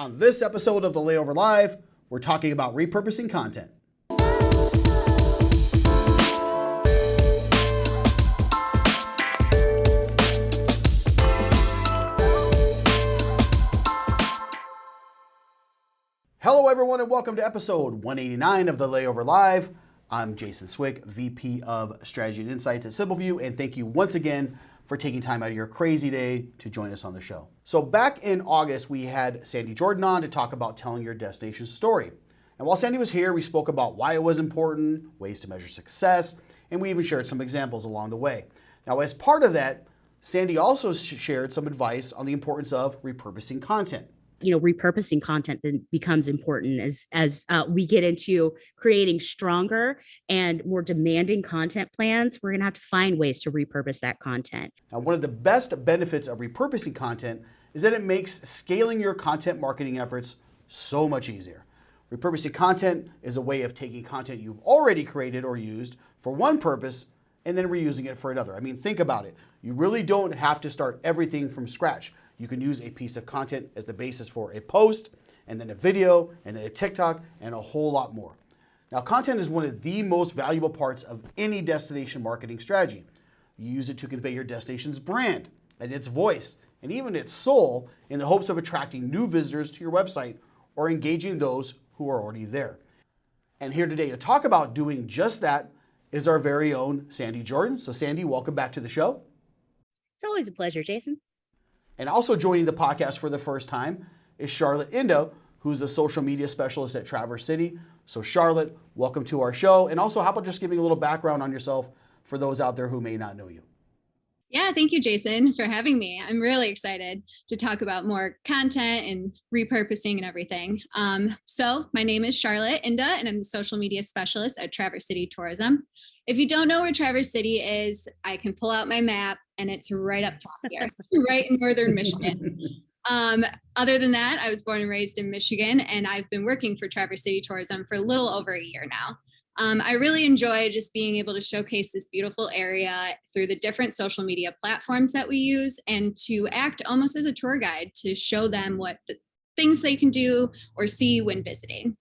On this episode of the Layover Live, we're talking about repurposing content. Hello everyone and welcome to episode 189 of the Layover Live. I'm Jason Swick, VP of Strategy and Insights at Simpleview, and thank you once again for taking time out of your crazy day to join us on the show. So back in August, we had Sandy Jordan on to talk about telling your destination story. And while Sandy was here, we spoke about why it was important, ways to measure success, and we even shared some examples along the way. Now, as part of that, Sandy also shared some advice on the importance of repurposing content. Repurposing content then becomes important as we get into creating stronger and more demanding content plans. We're going to have to find ways to repurpose that content. Now, one of the best benefits of repurposing content is that it makes scaling your content marketing efforts so much easier. Repurposing content is a way of taking content you've already created or used for one purpose and then reusing it for another. I mean, think about it. You really don't have to start everything from scratch. You can use a piece of content as the basis for a post, and then a video, and then a TikTok, and a whole lot more. Now, content is one of the most valuable parts of any destination marketing strategy. You use it to convey your destination's brand, and its voice, and even its soul in the hopes of attracting new visitors to your website or engaging those who are already there. And here today to talk about doing just that is our very own Sandy Jordan. So Sandy, welcome back to the show. It's always a pleasure, Jason. And also joining the podcast for the first time is Charlotte Indo, who's a social media specialist at Traverse City. So Charlotte, welcome to our show. And also, how about just giving a little background on yourself for those out there who may not know you? Yeah, thank you, Jason, for having me. I'm really excited to talk about more content and repurposing and everything. So my name is Charlotte Inda, and I'm the social media specialist at Traverse City Tourism. If you don't know where Traverse City is, I can pull out my map, and it's right up top here, right in northern Michigan. Other than that, I was born and raised in Michigan, and I've been working for Traverse City Tourism for a little over a year now. I really enjoy just being able to showcase this beautiful area through the different social media platforms that we use, and to act almost as a tour guide to show them what the things they can do or see when visiting.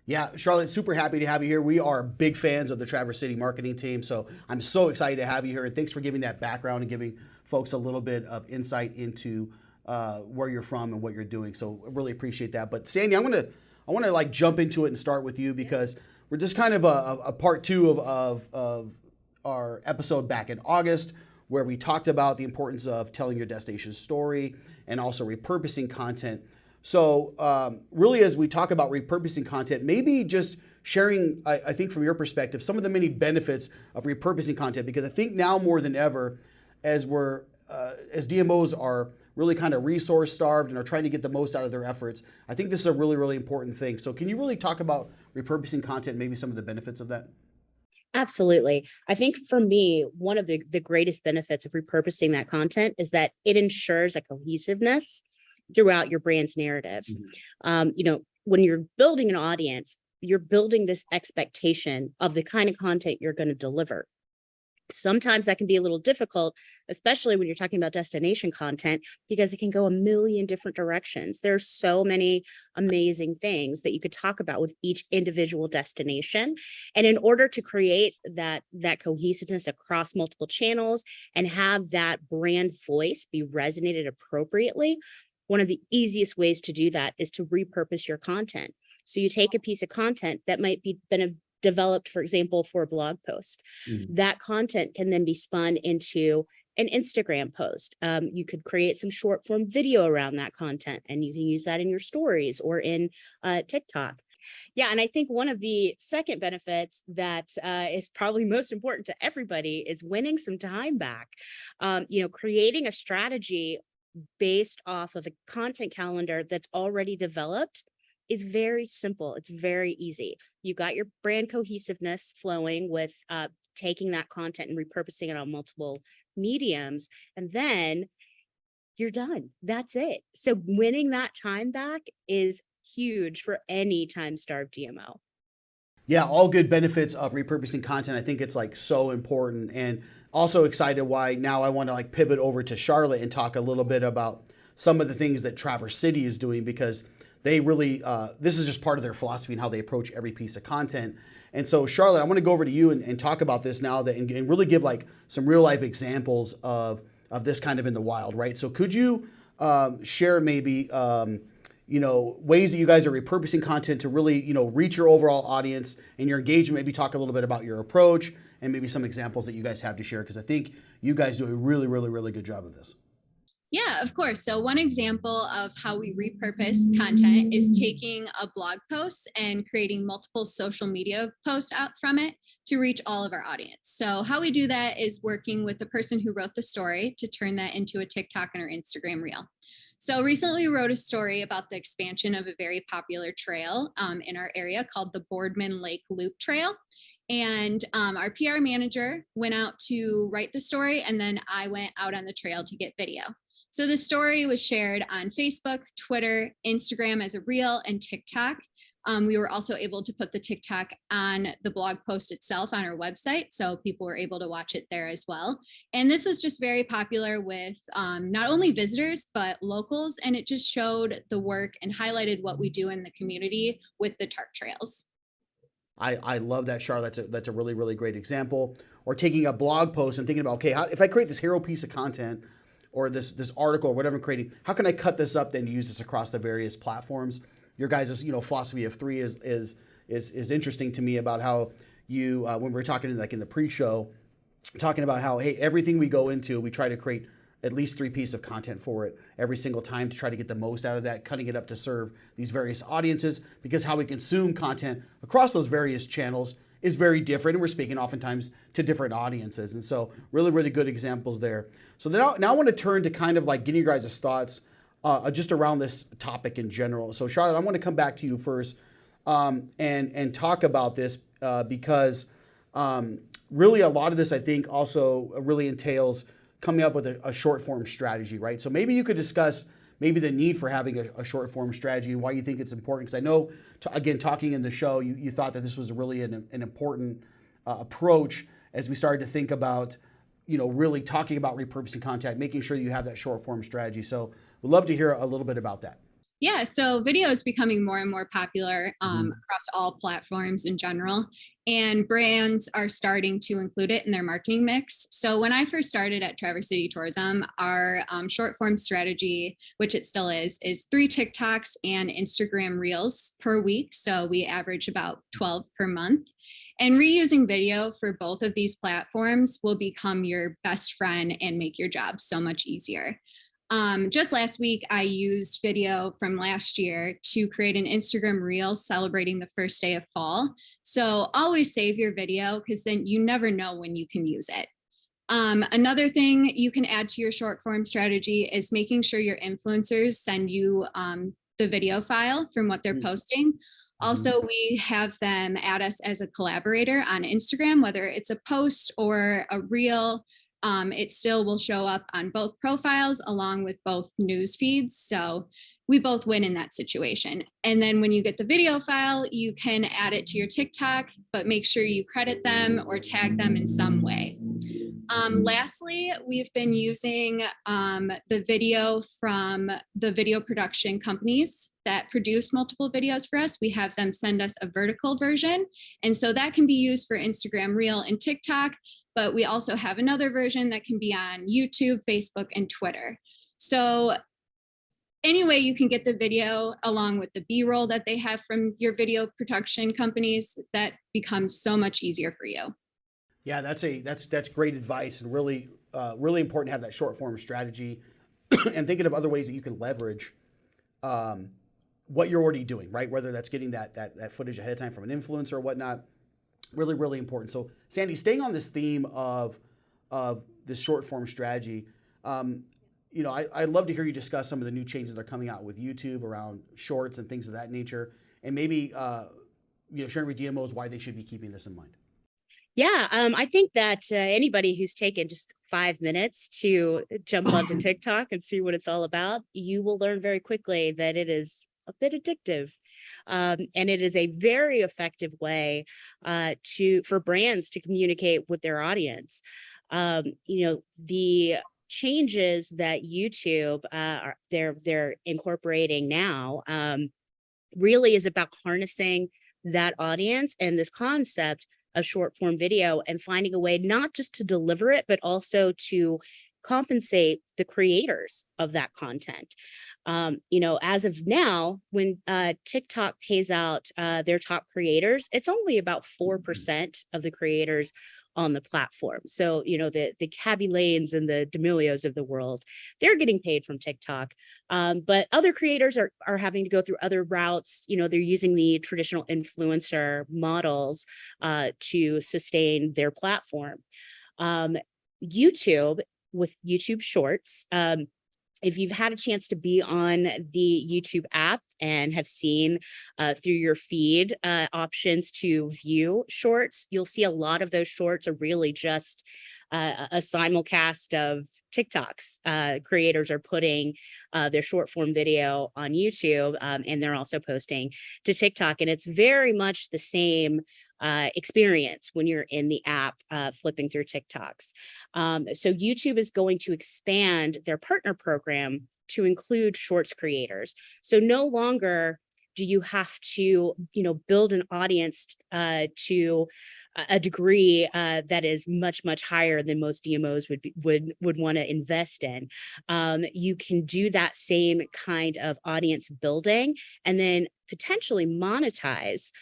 Yeah, Charlotte, super happy to have you here. We are big fans of the Traverse City marketing team, so I'm so excited to have you here. And thanks for giving that background and giving folks a little bit of insight into where you're from and what you're doing. So I really appreciate that. But Sandy, I want to like jump into it and start with you because we're just kind of a part two of our episode back in August, where we talked about the importance of telling your destination story and also repurposing content. So really, as we talk about repurposing content, maybe just sharing, I think from your perspective, some of the many benefits of repurposing content, because I think now more than ever, as DMOs are really kind of resource starved and are trying to get the most out of their efforts, I think this is a really, really important thing. So can you really talk about repurposing content, maybe some of the benefits of that? Absolutely. I think for me, one of the greatest benefits of repurposing that content is that it ensures a cohesiveness throughout your brand's narrative. Mm-hmm. When you're building an audience, you're building this expectation of the kind of content you're going to deliver. Sometimes that can be a little difficult, especially when you're talking about destination content, because it can go a million different directions. There are so many amazing things that you could talk about with each individual destination. And in order to create that cohesiveness across multiple channels and have that brand voice be resonated appropriately, one of the easiest ways to do that is to repurpose your content. So you take a piece of content that might be developed, for example, for a blog post. Mm-hmm. That content can then be spun into an Instagram post. You could create some short form video around that content, and you can use that in your stories or in TikTok. Yeah, and I think one of the second benefits that is probably most important to everybody is winning some time back. Creating a strategy based off of a content calendar that's already developed is very simple. It's very easy. You got your brand cohesiveness flowing with taking that content and repurposing it on multiple mediums, and then you're done. That's it. So winning that time back is huge for any time-starved DMO. Yeah, all good benefits of repurposing content. I think it's like so important, and also excited why now I want to like pivot over to Charlotte and talk a little bit about some of the things that Traverse City is doing, because they really, this is just part of their philosophy and how they approach every piece of content. And so, Charlotte, I want to go over to you and talk about this now, and really give like some real life examples of this kind of in the wild, right? So could you share maybe, ways that you guys are repurposing content to really, reach your overall audience and your engagement? Maybe talk a little bit about your approach and maybe some examples that you guys have to share, because I think you guys do a really, really, really good job of this. Yeah, of course. So one example of how we repurpose content is taking a blog post and creating multiple social media posts out from it to reach all of our audience. So how we do that is working with the person who wrote the story to turn that into a TikTok and or Instagram reel. So recently we wrote a story about the expansion of a very popular trail in our area called the Boardman Lake Loop Trail. And our PR manager went out to write the story, and then I went out on the trail to get video. So the story was shared on Facebook, Twitter, Instagram as a reel, and TikTok. We were also able to put the TikTok on the blog post itself on our website, so people were able to watch it there as well. And this was just very popular with not only visitors, but locals, and it just showed the work and highlighted what we do in the community with the TART trails. I love that, Charlotte. That's a really, really great example. Or taking a blog post and thinking about, okay, if I create this hero piece of content, or this article or whatever I'm creating, how can I cut this up then use this across the various platforms? Your guys' philosophy of 3 is interesting to me, about how you when we were talking in the pre-show, talking about how, hey, everything we go into, we try to create at least 3 pieces of content for it every single time to try to get the most out of that, cutting it up to serve these various audiences, because how we consume content across those various channels is very different, and we're speaking oftentimes to different audiences. And so really, really good examples there. So now I want to turn to kind of like getting you guys' thoughts just around this topic in general. So Charlotte, I want to come back to you first and talk about this because really a lot of this, I think, also really entails coming up with a short form strategy, right? So maybe you could discuss maybe the need for having a short form strategy and why you think it's important. Because I know, again, talking in the show, you thought that this was really an important approach as we started to think about, really talking about repurposing content, making sure you have that short form strategy. So we'd love to hear a little bit about that. Yeah, so video is becoming more and more popular across all platforms in general, and brands are starting to include it in their marketing mix. So when I first started at Traverse City Tourism, our short form strategy, which it still is 3 TikToks and Instagram reels per week. So we average about 12 per month. And reusing video for both of these platforms will become your best friend and make your job so much easier. Just last week, I used video from last year to create an Instagram reel celebrating the first day of fall. So always save your video, because then you never know when you can use it. Another thing you can add to your short form strategy is making sure your influencers send you the video file from what they're posting. Also, we have them add us as a collaborator on Instagram, whether it's a post or a reel. It still will show up on both profiles along with both news feeds. So we both win in that situation. And then when you get the video file, you can add it to your TikTok, but make sure you credit them or tag them in some way. Lastly, we've been using the video from the video production companies that produce multiple videos for us. We have them send us a vertical version. And so that can be used for Instagram Reel and TikTok, but we also have another version that can be on YouTube, Facebook, and Twitter. So anyway, you can get the video along with the B-roll that they have from your video production companies, that becomes so much easier for you. Yeah, that's great advice, and really really important to have that short form strategy and thinking of other ways that you can leverage what you're already doing, right? Whether that's getting that footage ahead of time from an influencer or whatnot. Really, really important. So Sandy, staying on this theme of this short form strategy, I'd love to hear you discuss some of the new changes that are coming out with YouTube around shorts and things of that nature, and maybe sharing with DMOs why they should be keeping this in mind. Yeah, I think that anybody who's taken just 5 minutes to jump onto TikTok and see what it's all about, you will learn very quickly that it is a bit addictive. And it is a very effective way for brands to communicate with their audience. The changes that YouTube they're incorporating now really is about harnessing that audience and this concept of short form video and finding a way not just to deliver it, but also to compensate the creators of that content. As of now, when TikTok pays out their top creators, it's only about 4% of the creators on the platform. So, the Cabby Lanes and the D'Amelios of the world, they're getting paid from TikTok. But other creators are having to go through other routes. They're using the traditional influencer models to sustain their platform. YouTube, with YouTube Shorts, if you've had a chance to be on the YouTube app and have seen through your feed options to view shorts, you'll see a lot of those shorts are really just a simulcast of TikToks. Creators are putting their short form video on YouTube, and they're also posting to TikTok. And it's very much the same experience when you're in the app flipping through TikToks. So YouTube is going to expand their partner program to include shorts creators. So no longer do you have to, build an audience to a degree that is much, much higher than most DMOs would want to invest in. You can do that same kind of audience building and then potentially monetize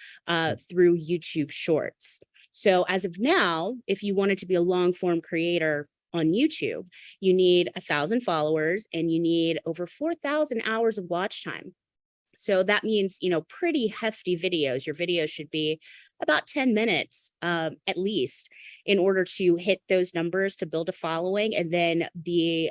through YouTube Shorts. So as of now, if you wanted to be a long form creator on YouTube, you need 1,000 followers and you need over 4,000 hours of watch time. So that means, pretty hefty videos. Your video should be about 10 minutes at least in order to hit those numbers to build a following and then be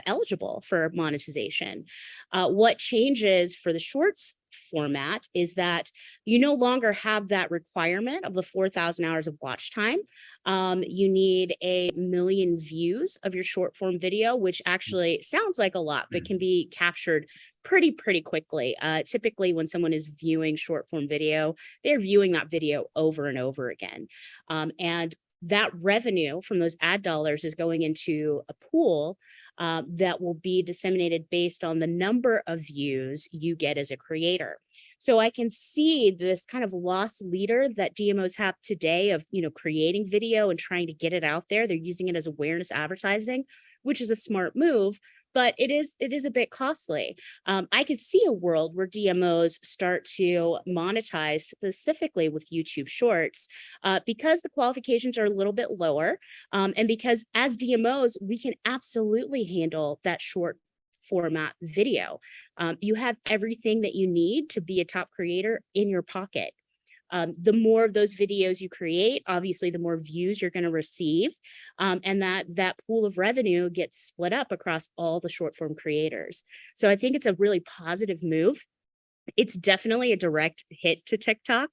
eligible for monetization. What changes for the shorts format is that you no longer have that requirement of the 4,000 hours of watch time. You need 1 million views of your short form video, which actually sounds like a lot, but can be captured pretty quickly. Typically, when someone is viewing short form video, they're viewing that video over and over again. And that revenue from those ad dollars is going into a pool that will be disseminated based on the number of views you get as a creator. So I can see this kind of loss leader that DMOs have today of, creating video and trying to get it out there. They're using it as awareness advertising, which is a smart move, but it is a bit costly. I could see a world where DMOs start to monetize specifically with YouTube Shorts because the qualifications are a little bit lower, and because as DMOs, we can absolutely handle that short format video. You have everything that you need to be a top creator in your pocket. The more of those videos you create, obviously, the more views you're going to receive, and that pool of revenue gets split up across all the short form creators. So I think it's a really positive move. It's definitely a direct hit to TikTok.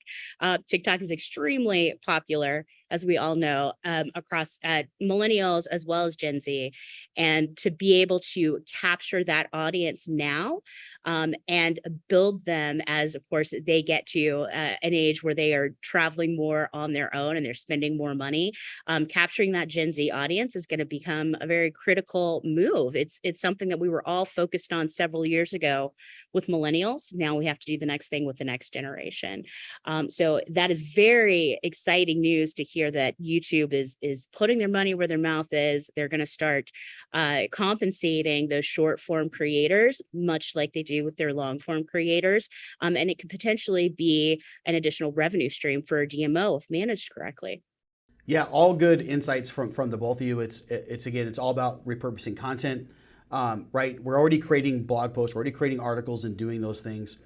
TikTok is extremely popular, as we all know, across millennials as well as Gen Z. And to be able to capture that audience now and build them as, of course, they get to an age where they are traveling more on their own and they're spending more money, capturing that Gen Z audience is going to become a very critical move. It's something that we were all focused on several years ago with millennials. Now we have to do the next thing with the next generation. So that is very exciting news to hear that YouTube is putting their money where their mouth is. They're going to start compensating those short form creators, much like they do with their long form creators. And it could potentially be an additional revenue stream for a DMO if managed correctly. Yeah, all good insights from the both of you. It's all about repurposing content, right? We're already creating blog posts, we're already creating articles and doing those things,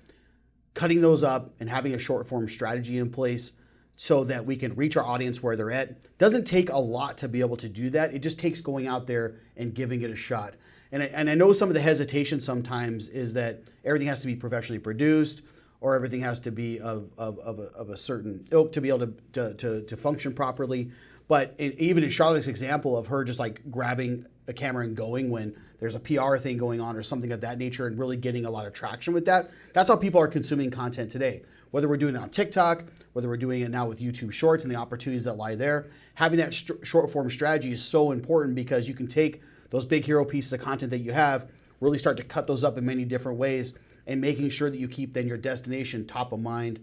cutting those up and having a short form strategy in place so that we can reach our audience where they're at. Doesn't take a lot to be able to do that. It just takes going out there and giving it a shot. And I know some of the hesitation sometimes is that everything has to be professionally produced or everything has to be of a certain ilk to be able to function properly. But even in Charlotte's example of her just like grabbing a camera and going when there's a PR thing going on or something of that nature and really getting a lot of traction with that, that's how people are consuming content today. Whether we're doing it on TikTok, whether we're doing it now with YouTube Shorts and the opportunities that lie there, having that short form strategy is so important because you can take those big hero pieces of content that you have, really start to cut those up in many different ways and making sure that you keep then your destination top of mind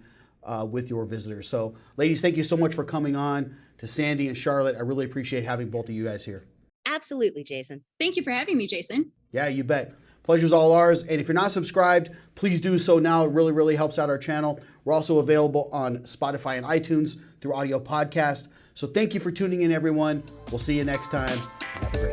with your visitors. So ladies, thank you so much for coming on. To Sandy and Charlotte, I really appreciate having both of you guys here. Absolutely, Jason. Thank you for having me, Jason. Yeah, you bet. Pleasure's all ours. And if you're not subscribed, please do so now. It really, really helps out our channel. We're also available on Spotify and iTunes through audio podcast. So thank you for tuning in, everyone. We'll see you next time. Have a great